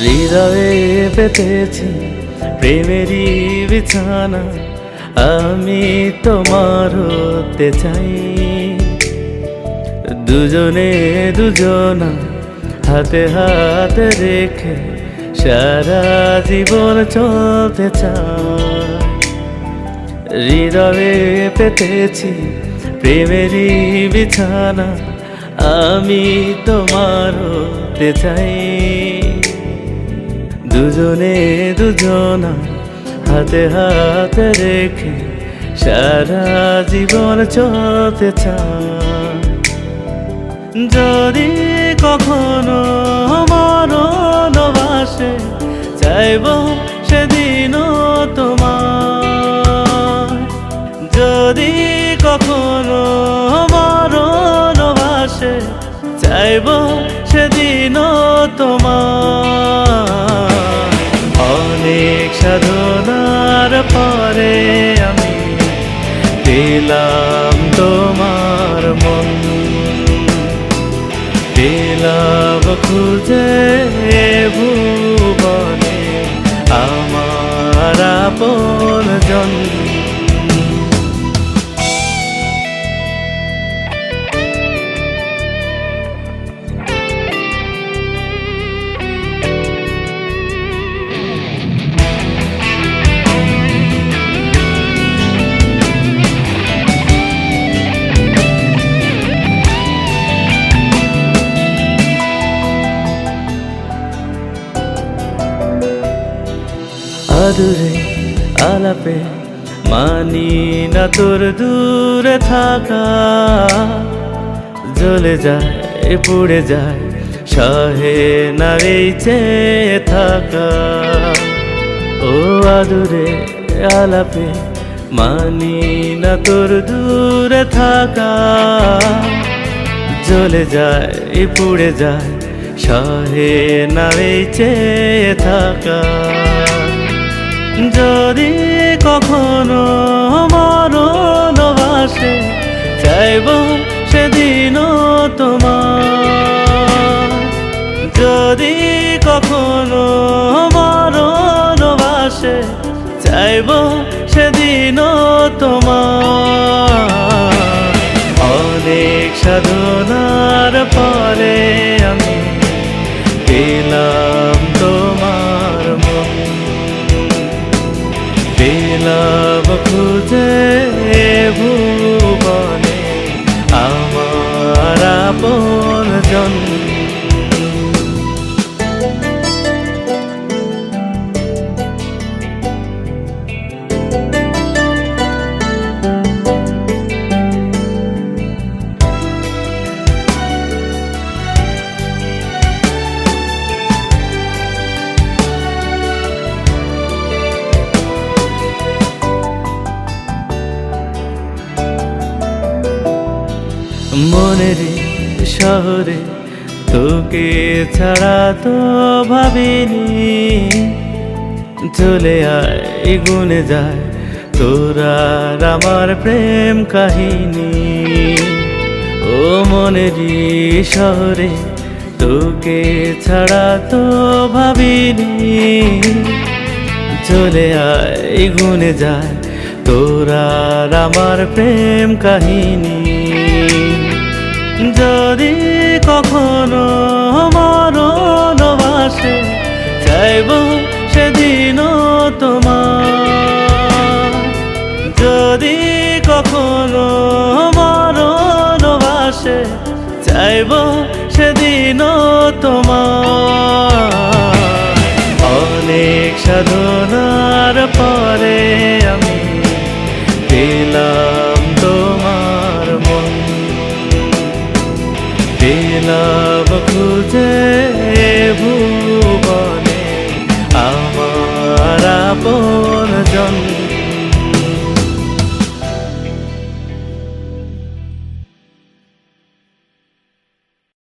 হৃদয়ে পেতেছি প্রেমেরই বিছানা, আমি তোমার হতে চাই। দুজনে দুজনা হাতে হাতে রেখে সারা জীবন চলতে চাই। হৃদয়ে পেতেছি প্রেমেরই বিছানা, আমি তোমার হতে চাই। দুজনে দুজনা হাতে হাতে রেখে সারা জীবন চলতে চাই। যদি কখনো মরণ বাসে চাইব সেদিনও তোমার। যদি কখনো মরণ বাসে চাইব সেদিনও তোমার। অনেক সাধনার পরে আমি পেলাম তোমার মন, পেলাম খুঁজে ভুবনে আমার আপনজন। আদুরে আলাপে মানি না তোর দূরে থাকা, জ্বলে যায় পুড়ে যায় সহে না এই চেয়ে থাকা। ও আদুরে আলাপে মানি না তোর দূরে থাকা, জ্বলে যায় পুড়ে যায় সহে না এই চেয়ে থাকা। যদি কখনো মরণ বাসে চাইব সেদিনও তোমার। যদি কখনো মরণ বাসে চাইব সেদিনও তোমার। অনেক সাধনার পরে আমি পেলাম তোমার মন, পেলাম খুঁজে ভুবনে আমার আপনজন। মনের শহরে তোকে ছাড়া তো ভাবিনি, চলে আয় গুনে যায় তোর আর আমার প্রেম কাহিনী। ও মনের শহরে তোকে ছাড়া তো ভাবিনি, চলে আয় গুনে যায় তোর আর আমার প্রেম কাহিনী। যদি কখনো মরণ বাসে চাইব সেদিনও তোমার। যদি কখনো মরণ বাসে চাইব সেদিনও তোমার। অনেক সাধনার পরে আমি পেলাম তোমার মন, পেলাম খুঁজে